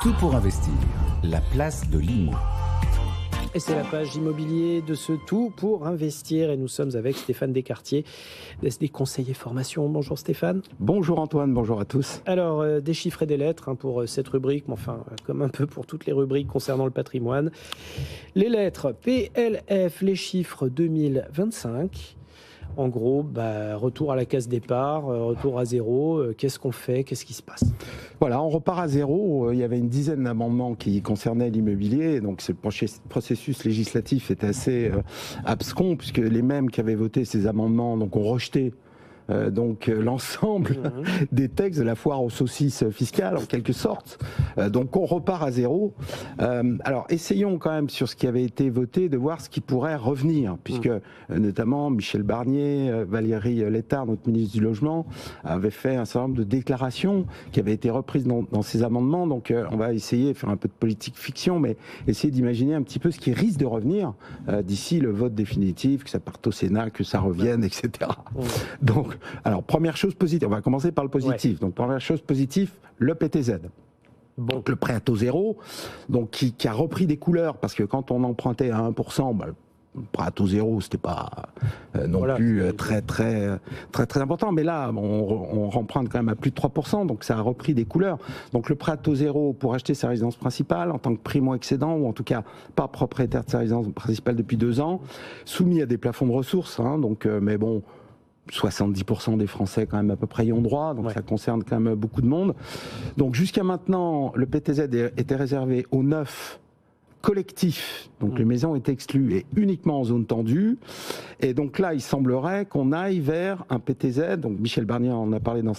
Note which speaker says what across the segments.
Speaker 1: Tout pour investir, la place de l'IMO.
Speaker 2: Et c'est la page immobilier de ce Tout pour investir. Et nous sommes avec Stéphane Descartier, des conseillers formation. Bonjour Stéphane.
Speaker 3: Bonjour Antoine, bonjour à tous.
Speaker 2: Alors, des chiffres et des lettres pour cette rubrique, mais enfin, comme un peu pour toutes les rubriques concernant le patrimoine. Les lettres PLF, les chiffres 2025. En gros, retour à la case départ, retour à zéro. Qu'est-ce qu'on fait? Qu'est-ce qui se passe?
Speaker 3: Voilà, on repart à zéro. Il y avait une dizaine d'amendements qui concernaient l'immobilier. Donc, ce processus législatif était assez abscon, puisque les mêmes qui avaient voté ces amendements ont rejeté l'ensemble des textes de la foire aux saucisses fiscales, en quelque sorte. Donc on repart à zéro. Alors essayons quand même, sur ce qui avait été voté, de voir ce qui pourrait revenir, puisque notamment Michel Barnier, Valérie Létard, notre ministre du Logement, avait fait un certain nombre de déclarations qui avaient été reprises dans ces amendements. Donc on va essayer de faire un peu de politique fiction, mais essayer d'imaginer un petit peu ce qui risque de revenir d'ici le vote définitif, que ça parte au Sénat, que ça revienne, etc. Donc, alors, première chose positive, on va commencer par le positif. Donc, première chose positive, le PTZ. Donc, le prêt à taux zéro, donc, qui a repris des couleurs, parce que quand on empruntait à 1%, le prêt à taux zéro, c'était pas plus très important. Mais là, on emprunte quand même à plus de 3%, donc ça a repris des couleurs. Donc, le prêt à taux zéro pour acheter sa résidence principale, en tant que primo-excédent, ou en tout cas pas propriétaire de sa résidence principale depuis 2 ans, soumis à des plafonds de ressources, mais bon, 70% des Français quand même à peu près y ont droit, donc ça concerne quand même beaucoup de monde. Donc jusqu'à maintenant, le PTZ était réservé aux neufs collectifs, donc les maisons étaient exclues et uniquement en zone tendue. Et donc là, il semblerait qu'on aille vers un PTZ, donc Michel Barnier en a parlé dans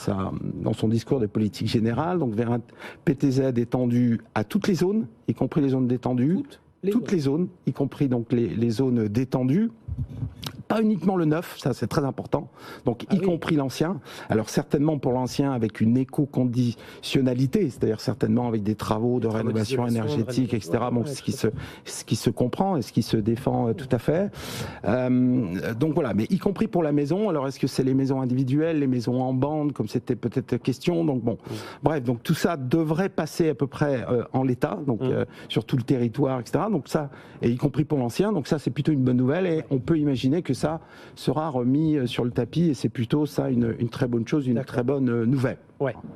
Speaker 3: son discours de politique générale, donc vers un PTZ étendu à toutes les zones, y compris les zones détendues. Toutes les zones, y compris donc les zones détendues. Pas uniquement le neuf, ça c'est très important, donc y compris l'ancien. Alors certainement pour l'ancien avec une éco-conditionnalité, c'est-à-dire certainement avec des travaux de rénovation énergétique, etc. Bon, ce qui se comprend et ce qui se défend tout à fait. Donc voilà, mais y compris pour la maison. Alors est-ce que c'est les maisons individuelles, les maisons en bande, comme c'était peut-être question. Donc bon, bref, donc tout ça devrait passer à peu près en l'état, donc sur tout le territoire, etc. Donc ça, et y compris pour l'ancien. Donc ça c'est plutôt une bonne nouvelle et on peut imaginer que ça sera remis sur le tapis et c'est plutôt ça une très bonne chose, une très bonne nouvelle.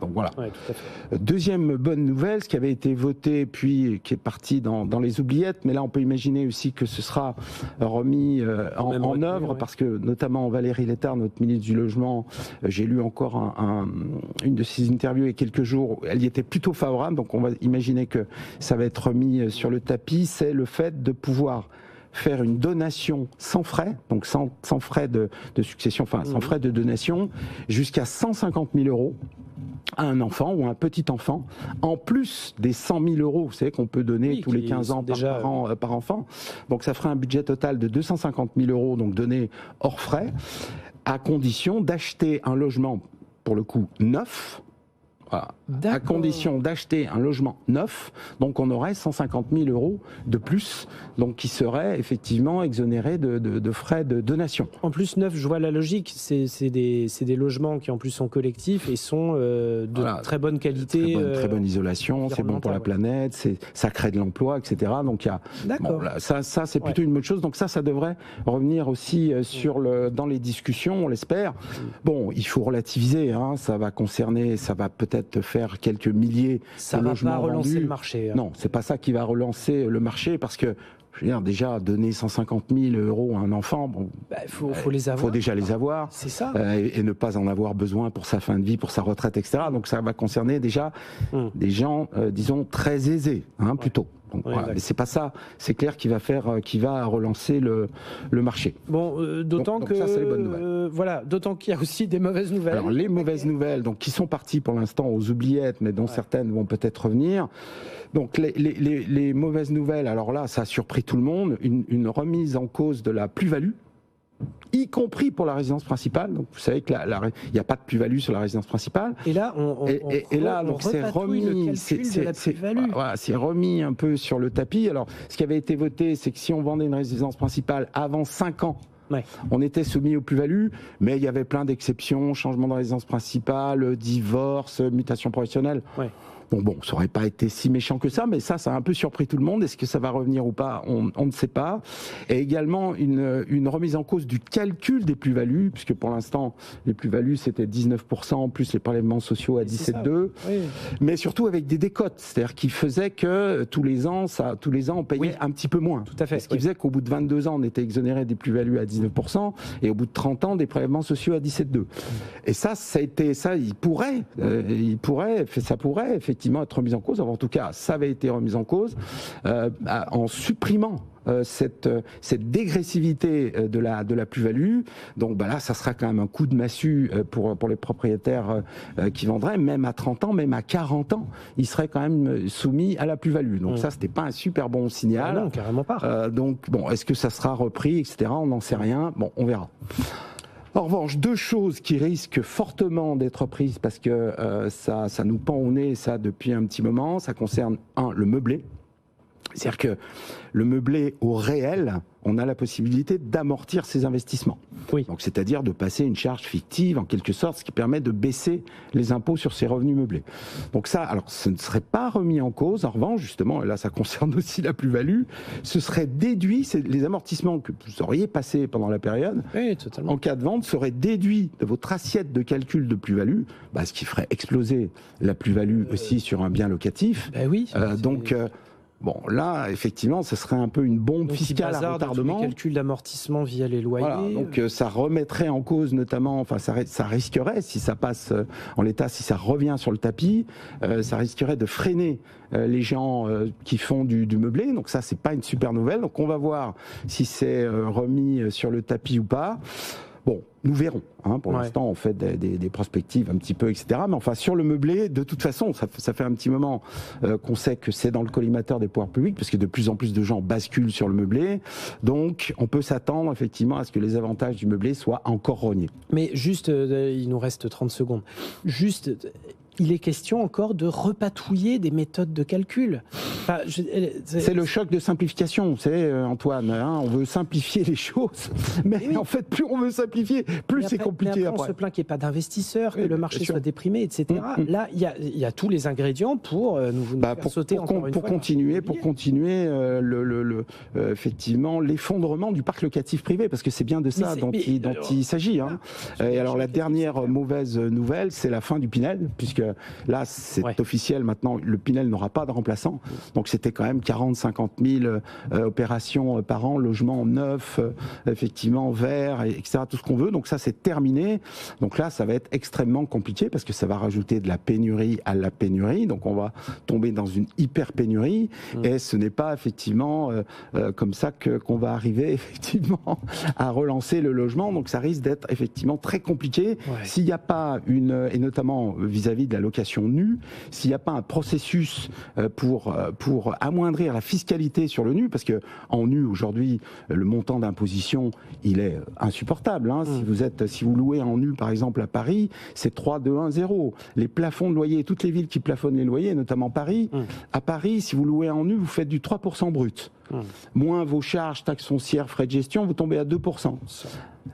Speaker 3: Donc voilà. Tout à fait. Deuxième bonne nouvelle, ce qui avait été voté puis qui est parti dans les oubliettes, mais là on peut imaginer aussi que ce sera remis en œuvre parce que notamment Valérie Létard, notre ministre du Logement, j'ai lu encore une de ses interviews il y a quelques jours, elle y était plutôt favorable, donc on va imaginer que ça va être remis sur le tapis, c'est le fait de pouvoir faire une donation sans frais, donc sans frais de succession, enfin sans frais de donation, jusqu'à 150 000 € à un enfant ou un petit enfant, en plus des 100 000 €, vous savez, qu'on peut donner tous les 15 ans par enfant. Donc ça ferait un budget total de 250 000 €, donc donné hors frais, à condition d'acheter un logement, pour le coup, neuf, à condition d'acheter un logement neuf, donc on aurait 150 000 € de plus, donc qui seraient effectivement exonérés de frais de donation.
Speaker 2: En plus, neuf, je vois la logique, c'est des logements qui en plus sont collectifs et sont de très bonne qualité.
Speaker 3: Très bonne isolation, c'est bon pour la planète, ça crée de l'emploi, etc. Donc il y a, ça c'est plutôt une bonne chose, donc ça devrait revenir aussi dans les discussions, on l'espère. Bon, il faut relativiser, ça va peut-être faire quelques milliers de logements vendus. Ça va pas relancer
Speaker 2: le marché.
Speaker 3: Non, c'est pas ça qui va relancer le marché parce que, je veux dire, déjà donner 150 000 € à un enfant,
Speaker 2: faut les avoir.
Speaker 3: Faut déjà les avoir.
Speaker 2: C'est ça.
Speaker 3: Et ne pas en avoir besoin pour sa fin de vie, pour sa retraite, etc. Donc ça va concerner déjà des gens, disons, très aisés, plutôt. Donc, mais c'est pas ça, c'est clair qui va relancer le marché.
Speaker 2: Bon, d'autant que
Speaker 3: ça, c'est les bonnes nouvelles.
Speaker 2: D'autant qu'il y a aussi des mauvaises nouvelles.
Speaker 3: Alors les mauvaises nouvelles, donc qui sont parties pour l'instant aux oubliettes, mais dont certaines vont peut-être revenir. Donc les mauvaises nouvelles, alors là, ça a surpris tout le monde, une remise en cause de la plus-value, y compris pour la résidence principale. Donc vous savez que il n'y a pas de plus-value sur la résidence principale.
Speaker 2: Et là,
Speaker 3: c'est remis, c'est remis un peu sur le tapis. Alors, ce qui avait été voté, c'est que si on vendait une résidence principale avant 5 ans, on était soumis aux plus-values, mais il y avait plein d'exceptions, changement de résidence principale, divorce, mutation professionnelle. Donc bon, ça n'aurait pas été si méchant que ça, mais ça a un peu surpris tout le monde. Est-ce que ça va revenir ou pas? On ne sait pas. Et également une remise en cause du calcul des plus-values, puisque pour l'instant, les plus-values, c'était 19%, plus les prélèvements sociaux à 17,2%. Oui. Mais surtout avec des décotes, c'est-à-dire qui faisaient que tous les ans, on payait un petit peu moins.
Speaker 2: Tout à fait.
Speaker 3: Ce qui faisait qu'au bout de 22 ans, on était exonéré des plus-values à 19%, et au bout de 30 ans, des prélèvements sociaux à 17,2%. Et ça pourrait effectivement être remis en cause. En tout cas, ça avait été remis en cause en supprimant cette dégressivité de la plus-value. Donc là, ça sera quand même un coup de massue pour les propriétaires qui vendraient, même à 30 ans, même à 40 ans, ils seraient quand même soumis à la plus-value. Donc ça, c'était pas un super bon signal.
Speaker 2: Non, carrément pas.
Speaker 3: Donc bon, est-ce que ça sera repris, etc. On n'en sait rien. Bon, on verra. En revanche, deux choses qui risquent fortement d'être prises parce que ça nous pend au nez, ça, depuis un petit moment. Ça concerne, le meublé. C'est-à-dire que le meublé au réel, on a la possibilité d'amortir ses investissements.
Speaker 2: Oui.
Speaker 3: Donc, c'est-à-dire de passer une charge fictive, en quelque sorte, ce qui permet de baisser les impôts sur ses revenus meublés. Donc ça, alors, ce ne serait pas remis en cause. En revanche, justement, et là, ça concerne aussi la plus-value, ce serait déduit, les amortissements que vous auriez passés pendant la période,
Speaker 2: oui, totalement.
Speaker 3: En cas de vente, seraient déduits de votre assiette de calcul de plus-value, ce qui ferait exploser la plus-value aussi sur un bien locatif.
Speaker 2: Oui.
Speaker 3: Bon, là, effectivement, ce serait un peu une bombe fiscale à retardement.
Speaker 2: Les calculs d'amortissement via les loyers.
Speaker 3: Voilà, donc ça remettrait en cause notamment, enfin ça risquerait, si ça passe en l'état, si ça revient sur le tapis, ça risquerait de freiner les gens qui font du meublé. Donc ça, c'est pas une super nouvelle. Donc on va voir si c'est remis sur le tapis ou pas. Bon, nous verrons. Pour l'instant, on fait des prospectives un petit peu, etc. Mais enfin, sur le meublé, de toute façon, ça fait un petit moment qu'on sait que c'est dans le collimateur des pouvoirs publics, parce que de plus en plus de gens basculent sur le meublé. Donc, on peut s'attendre effectivement à ce que les avantages du meublé soient encore rognés.
Speaker 2: Mais juste, il nous reste 30 secondes. Juste... il est question encore de repatouiller des méthodes de calcul. Enfin,
Speaker 3: c'est le choc de simplification, vous savez, Antoine. On veut simplifier les choses, mais en fait, plus on veut simplifier, plus c'est compliqué.
Speaker 2: Mais après, on se plaint qu'il n'y ait pas d'investisseurs, que le marché soit déprimé, etc. Là, il y a tous les ingrédients pour nous faire sauter encore une fois.
Speaker 3: Pour continuer effectivement l'effondrement du parc locatif privé, parce que c'est bien de ça dont il s'agit. Et alors la dernière mauvaise nouvelle, c'est la fin du Pinel, puisque là, c'est officiel maintenant, le Pinel n'aura pas de remplaçant. Donc c'était quand même 40-50 000 opérations par an, logements neufs, effectivement verts, etc. Tout ce qu'on veut. Donc ça, c'est terminé. Donc là, ça va être extrêmement compliqué parce que ça va rajouter de la pénurie à la pénurie. Donc on va tomber dans une hyper pénurie. Et ce n'est pas effectivement comme ça qu'on va arriver effectivement à relancer le logement. Donc ça risque d'être effectivement très compliqué s'il n'y a pas et notamment vis-à-vis de la location nue, s'il n'y a pas un processus pour amoindrir la fiscalité sur le nu, parce que en nu aujourd'hui, le montant d'imposition, il est insupportable. Si vous louez en nu, par exemple à Paris, c'est 3,210. Les plafonds de loyer, toutes les villes qui plafonnent les loyers, notamment Paris, à Paris, si vous louez en nu, vous faites du 3% brut. Moins vos charges, taxes foncières, frais de gestion, vous tombez à 2%.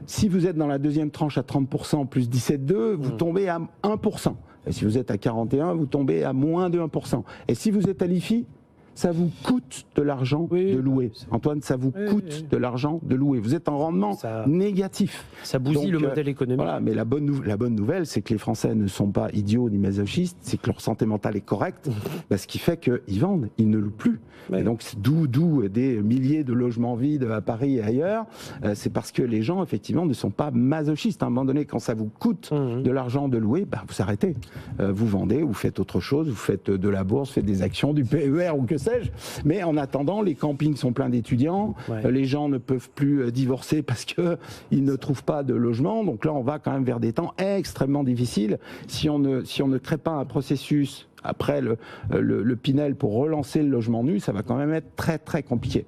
Speaker 3: Si vous êtes dans la deuxième tranche à 30% plus 17,2, vous tombez à 1%. Et si vous êtes à 41, vous tombez à moins de 1%. Et si vous êtes à l'IFI, ça vous coûte de l'argent de louer. Antoine, ça vous coûte de l'argent de louer. Vous êtes en rendement négatif.
Speaker 2: Ça bousille le modèle économique.
Speaker 3: Voilà, mais la bonne nouvelle, c'est que les Français ne sont pas idiots ni masochistes, c'est que leur santé mentale est correcte, ce qui fait qu'ils vendent, ils ne louent plus. Et donc, d'où des milliers de logements vides à Paris et ailleurs, c'est parce que les gens, effectivement, ne sont pas masochistes. À un moment donné, quand ça vous coûte de l'argent de louer, vous arrêtez. Vous vendez, vous faites autre chose, vous faites de la bourse, vous faites des actions, du PER ou que sais-je. Mais en attendant, les campings sont pleins d'étudiants, les gens ne peuvent plus divorcer parce qu'ils ne trouvent pas de logement. Donc là, on va quand même vers des temps extrêmement difficiles. Si on ne crée pas un processus après le Pinel pour relancer le logement nu, ça va quand même être très très compliqué.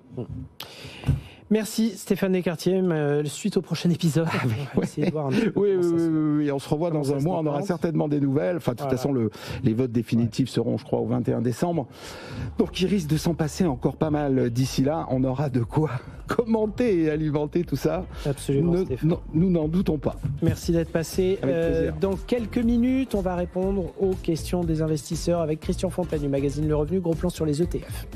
Speaker 2: Merci Stéphane Descartier. Suite au prochain épisode, on va essayer de voir un peu
Speaker 3: oui, on se revoit dans un mois, on aura certainement des nouvelles. Enfin, de toute façon, les votes définitifs seront, je crois, au 21 décembre. Donc, il risque de s'en passer encore pas mal d'ici là. On aura de quoi commenter et alimenter tout ça.
Speaker 2: Absolument, Stéphane.
Speaker 3: Nous n'en doutons pas.
Speaker 2: Merci d'être passé.
Speaker 3: Avec plaisir.
Speaker 2: Dans quelques minutes, on va répondre aux questions des investisseurs avec Christian Fontaine du magazine Le Revenu. Gros plan sur les ETF.